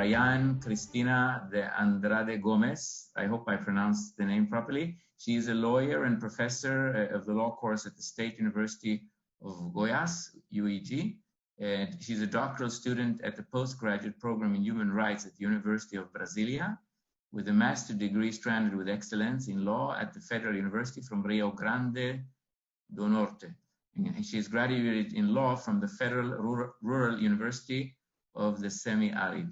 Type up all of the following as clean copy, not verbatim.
Rayane Cristina de Andrade Gomes. I hope I pronounced the name properly. She is a lawyer and professor of the law course at the State University of Goiás, UEG. And she's a doctoral student at the postgraduate program in human rights at the University of Brasilia, with a master's degree stranded with excellence in law at the Federal University from Rio Grande do Norte. And she is graduated in law from the Federal Rural University of the Semi-Arid.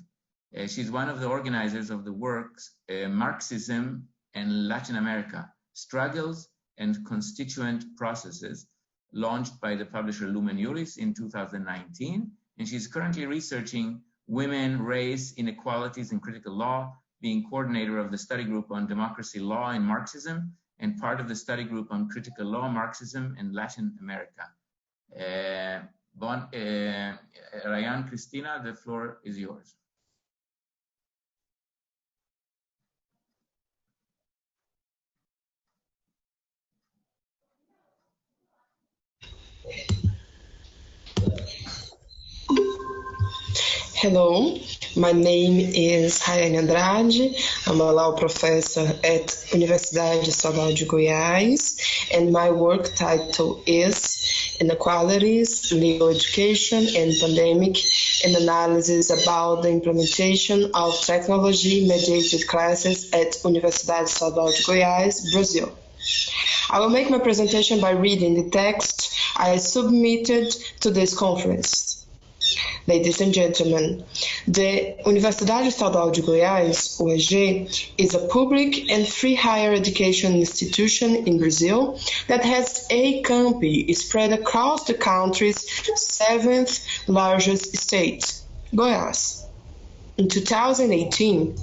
She's one of the organizers of the works Marxism and Latin America, Struggles and Constituent Processes, launched by the publisher Lumen Juris in 2019. And she's currently researching women, race, inequalities, and critical law, being coordinator of the study group on democracy, law, and Marxism, and part of the study group on critical law, Marxism, and Latin America. Rayane Cristina, the floor is yours. Hello, my name is Rayane Andrade. I'm a law professor at Universidade Estadual de Goiás, and my work title is Inequalities, Legal Education and Pandemic, an analysis about the implementation of technology-mediated classes at Universidade Estadual de Goiás, Brazil. I will make my presentation by reading the text I submitted to this conference. Ladies and gentlemen, the Universidade Estadual de Goiás, UEG, is a public and free higher education institution in Brazil that has 8 campi spread across the country's 7th largest state, Goiás. In 2018,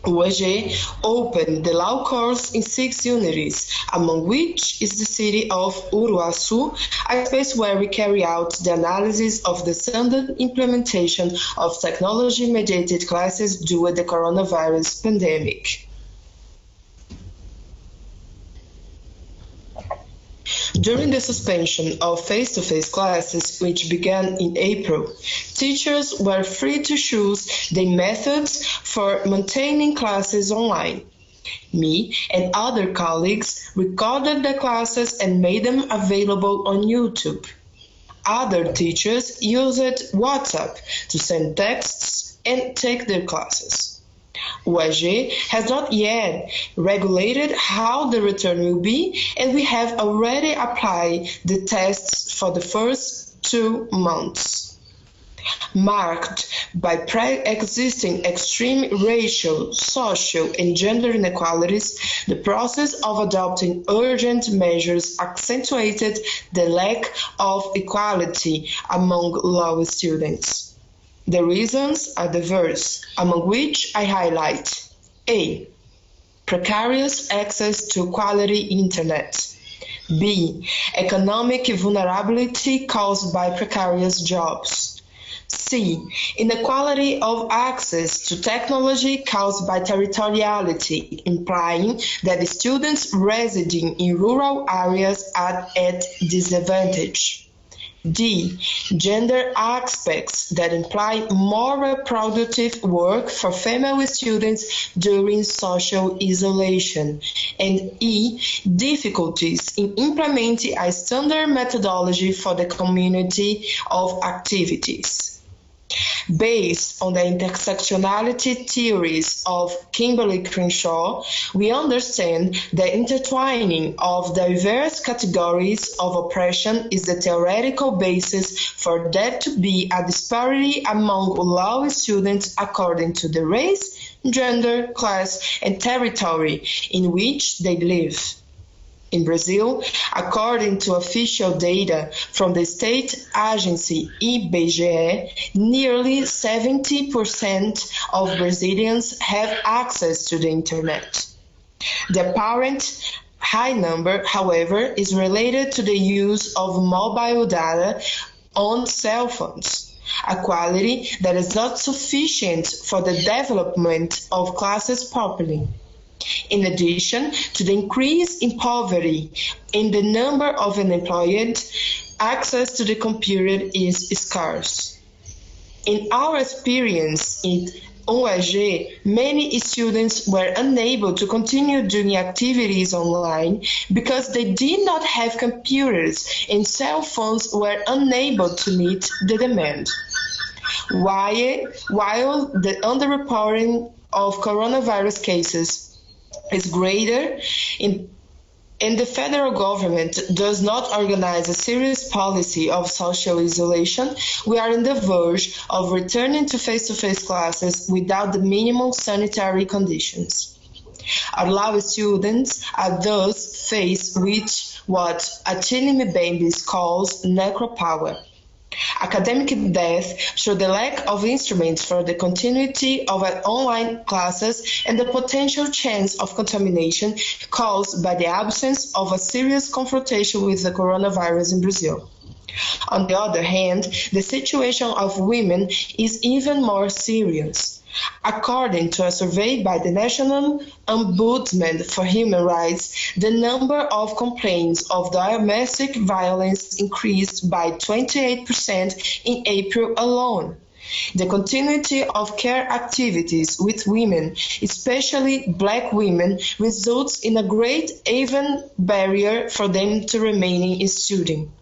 UEG opened the law course in 6 units, among which is the city of Uruaçu, a space where we carry out the analysis of the standard implementation of technology-mediated classes due to the coronavirus pandemic. During the suspension of face-to-face classes, which began in April, teachers were free to choose their methods for maintaining classes online. Me and other colleagues recorded the classes and made them available on YouTube. Other teachers used WhatsApp to send texts and take their classes. UEG has not yet regulated how the return will be, and we have already applied the tests for the first 2 months. Marked by pre-existing extreme racial, social, and gender inequalities, the process of adopting urgent measures accentuated the lack of equality among law students. The reasons are diverse, among which I highlight: A. Precarious access to quality internet. B. Economic vulnerability caused by precarious jobs. C. Inequality of access to technology caused by territoriality, implying that the students residing in rural areas are at disadvantage. D. Gender aspects that imply more reproductive work for female students during social isolation. And E. Difficulties in implementing a standard methodology for the community of activities. Based on the intersectionality theories of Kimberly Crenshaw, we understand the intertwining of diverse categories of oppression is the theoretical basis for there to be a disparity among law students according to the race, gender, class, and territory in which they live. In Brazil, according to official data from the state agency IBGE, nearly 70% of Brazilians have access to the internet. The apparent high number, however, is related to the use of mobile data on cell phones, a quality that is not sufficient for the development of classes properly. In addition to the increase in poverty in the number of unemployed, access to the computer is scarce. In our experience, it UEG, many students were unable to continue doing activities online because they did not have computers and cell phones were unable to meet the demand. While the underreporting of coronavirus cases is greater and the federal government does not organize a serious policy of social isolation, we are on the verge of returning to face-to-face classes without the minimum sanitary conditions. Our students are thus faced with what Atinimi Bambis calls necropower. Academic death through the lack of instruments for the continuity of online classes and the potential chance of contamination caused by the absence of a serious confrontation with the coronavirus in Brazil. On the other hand, the situation of women is even more serious. According to a survey by the National Ombudsman for Human Rights, the number of complaints of domestic violence increased by 28% in April alone. The continuity of care activities with women, especially Black women, results in a great even barrier for them to remaining studying.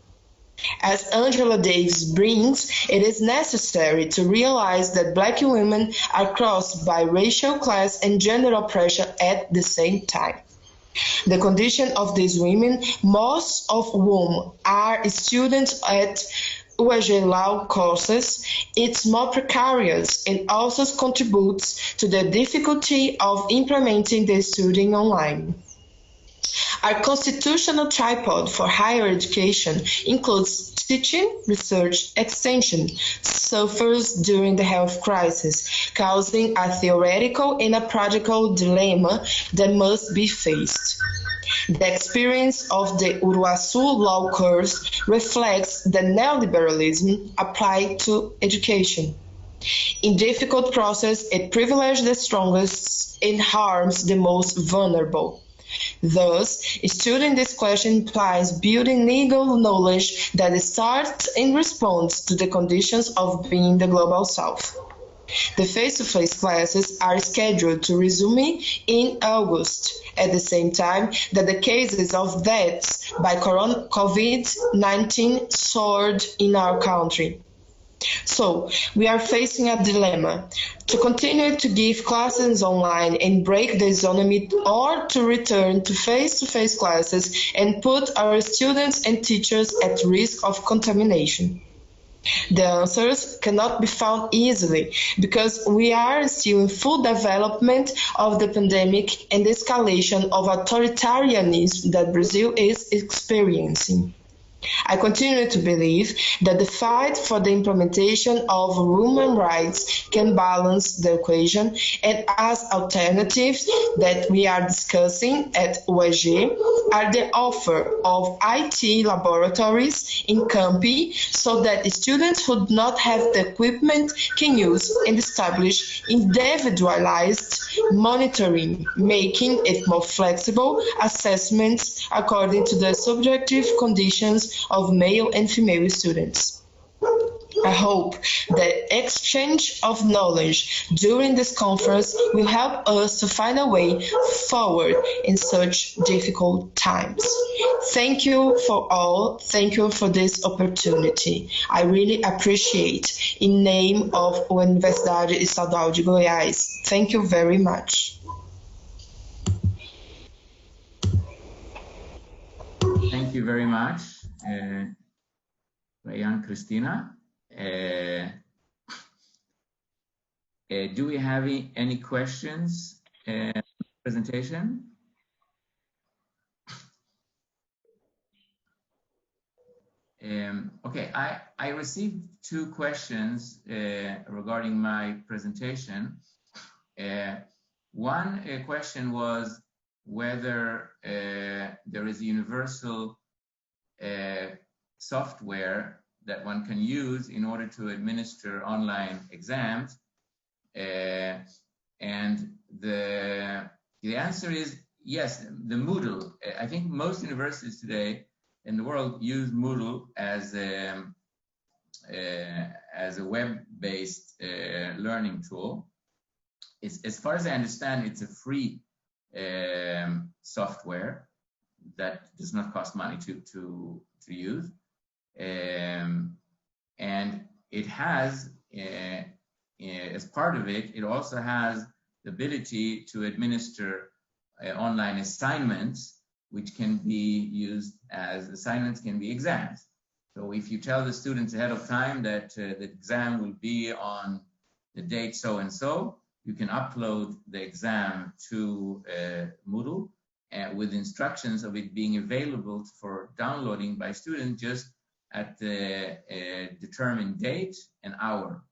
As Angela Davis brings, it is necessary to realize that Black women are crossed by racial, class, and gender oppression at the same time. The condition of these women, most of whom are students at UEG law courses, is more precarious and also contributes to the difficulty of implementing the studying online. Our constitutional tripod for higher education includes teaching, research, extension, suffers during the health crisis, causing a theoretical and a practical dilemma that must be faced. The experience of the Uruaçu law course reflects the neoliberalism applied to education. In difficult process, it privileges the strongest and harms the most vulnerable. Thus, studying this question implies building legal knowledge that starts in response to the conditions of being the Global South. The face-to-face classes are scheduled to resume in August, at the same time that the cases of deaths by COVID-19 soared in our country. So, we are facing a dilemma: to continue to give classes online and break the isolement, or to return to face-to-face classes and put our students and teachers at risk of contamination. The answers cannot be found easily because we are still in full development of the pandemic and the escalation of authoritarianism that Brazil is experiencing. I continue to believe that the fight for the implementation of human rights can balance the equation, and as alternatives that we are discussing at UEG are the offer of IT laboratories in campi so that students who do not have the equipment can use and establish individualized monitoring, making it more flexible assessments according to the subjective conditions of male and female students. I hope that exchange of knowledge during this conference will help us to find a way forward in such difficult times. Thank you for all. Thank you for this opportunity. I really appreciate in name of Universidade Estadual de Goiás. Thank you very much. Thank you very much, Rayane, Cristina. Do we have any questions presentation? Okay, I received two questions regarding my presentation. One question was whether there is a universal software that one can use in order to administer online exams, and the answer is yes. The Moodle. I think most universities today in the world use Moodle as a web-based learning tool, as far as I understand, it's a free software that does not cost money to use, and it has, as part of it, it also has the ability to administer online assignments, which can be used as assignments, can be exams. So if you tell the students ahead of time that the exam will be on the date so and so, you can upload the exam to Moodle with instructions of it being available for downloading by students just at the determined date and hour,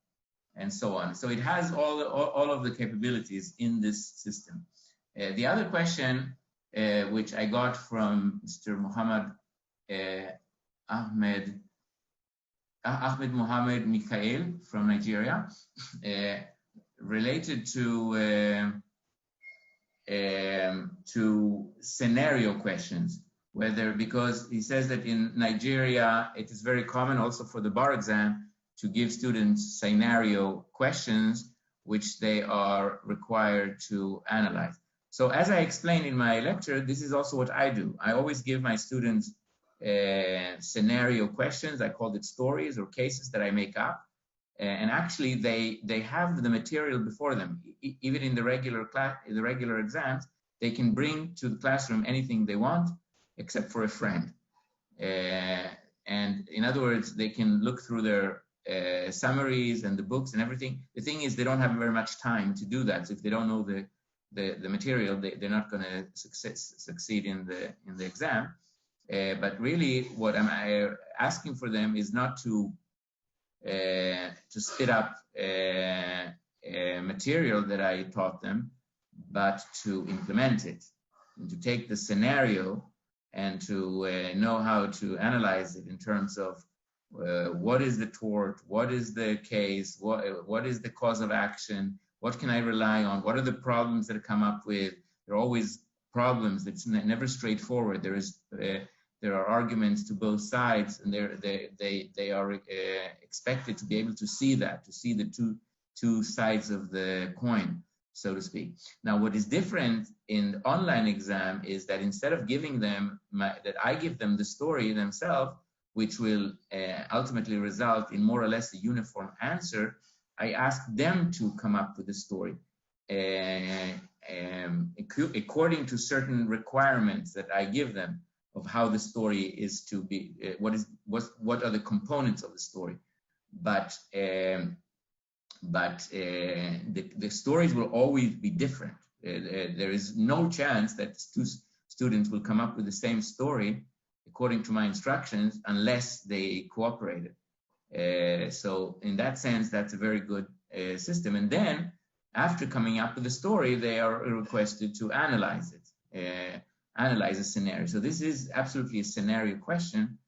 and so on. So it has all of the capabilities in this system. The other question, which I got from Mr. Ahmed Mohammed Mikhail from Nigeria, related to scenario questions, whether, because he says that in Nigeria it is very common also for the bar exam to give students scenario questions which they are required to analyze. So as I explained in my lecture, this is also what I do. I always give my students scenario questions. I call it stories or cases that I make up. And actually they have the material before them. Even in the regular class, in the regular exams, they can bring to the classroom anything they want except for a friend. And in other words, they can look through their summaries and the books and everything. The thing is, they don't have very much time to do that. So if they don't know the material, they're not going to succeed in the exam. But really, what I'm asking for them is not to spit up material that I taught them, but to implement it and to take the scenario and to know how to analyze it in terms of what is the tort, what is the case, what is the cause of action, what can I rely on, what are the problems that come up with. There are always problems. It's never straightforward. There are arguments to both sides, and they are expected to be able to see that, to see the two sides of the coin, so to speak. Now, what is different in the online exam is that instead of giving them, that I give them the story themselves, which will ultimately result in more or less a uniform answer, I ask them to come up with a story according to certain requirements that I give them of how the story is to be, what are the components of the story. But the stories will always be different. There is no chance that two students will come up with the same story according to my instructions unless they cooperated. So in that sense, that's a very good system. And then after coming up with the story, they are requested to analyze it, analyze a scenario. So this is absolutely a scenario question.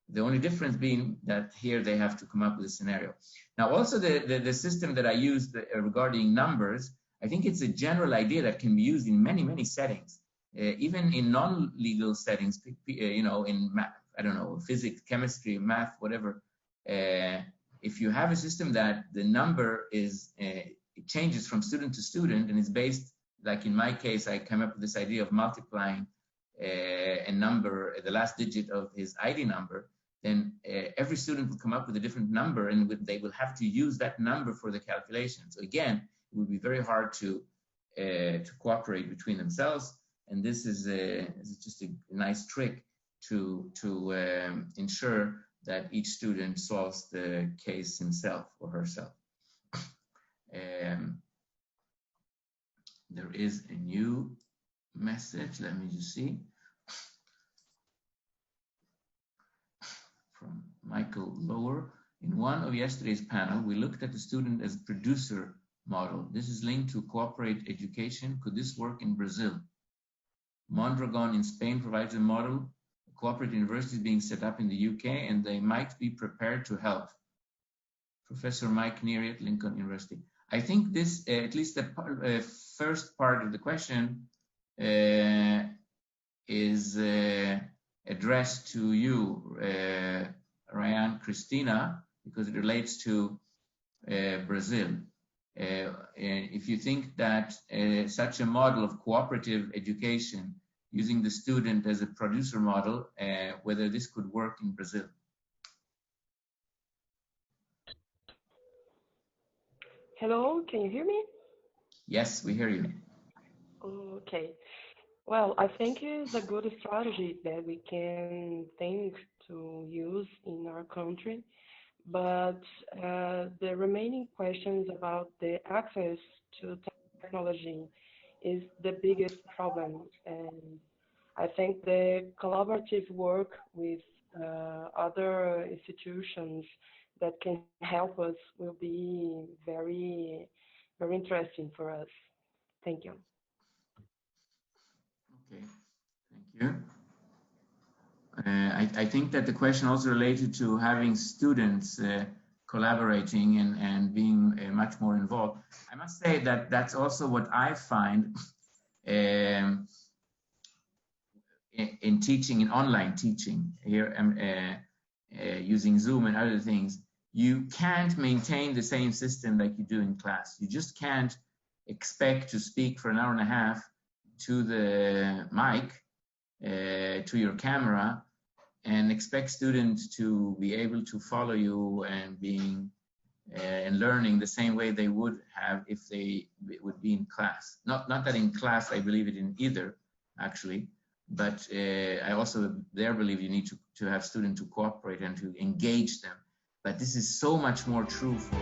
The only difference being that here they have to come up with a scenario. Now, also the system that I used regarding numbers, I think it's a general idea that can be used in many, many settings, even in non-legal settings, you know, in math, I don't know, physics, chemistry, math, whatever. If you have a system that the number is, it changes from student to student and is based, like in my case, I came up with this idea of multiplying a number, the last digit of his ID number, then every student will come up with a different number and they will have to use that number for the calculation. So again, it would be very hard to cooperate between themselves. And this is just a nice trick to ensure that each student solves the case himself or herself. There is a new message. Let me just see. From Michael Lower. In one of yesterday's panel, we looked at the student as producer model. This is linked to cooperate education. Could this work in Brazil? Mondragon in Spain provides a model. Cooperative universities being set up in the UK, and they might be prepared to help. Professor Mike Neary at Lincoln University. I think this, at least the first part of the question is addressed to you, Rayane, Cristina, because it relates to Brazil. if you think that such a model of cooperative education using the student as a producer model, whether this could work in Brazil. Hello, can you hear me? Yes, we hear you. Okay. Well, I think it's a good strategy that we can think to use in our country, but the remaining questions about the access to technology is the biggest problem. And I think the collaborative work with other institutions that can help us will be very, very interesting for us. Thank you. Okay, thank you. I think that the question also related to having students collaborating and being much more involved. I must say that that's also what I find in teaching, in online teaching here, using Zoom and other things. You can't maintain the same system like you do in class. You just can't expect to speak for an hour and a half to the mic, to your camera, and expect students to be able to follow you and being and learning the same way they would have if they would be in class. Not that in class I believe it in either, actually, but I also there believe you need to have students to cooperate and to engage them. But this is so much more true for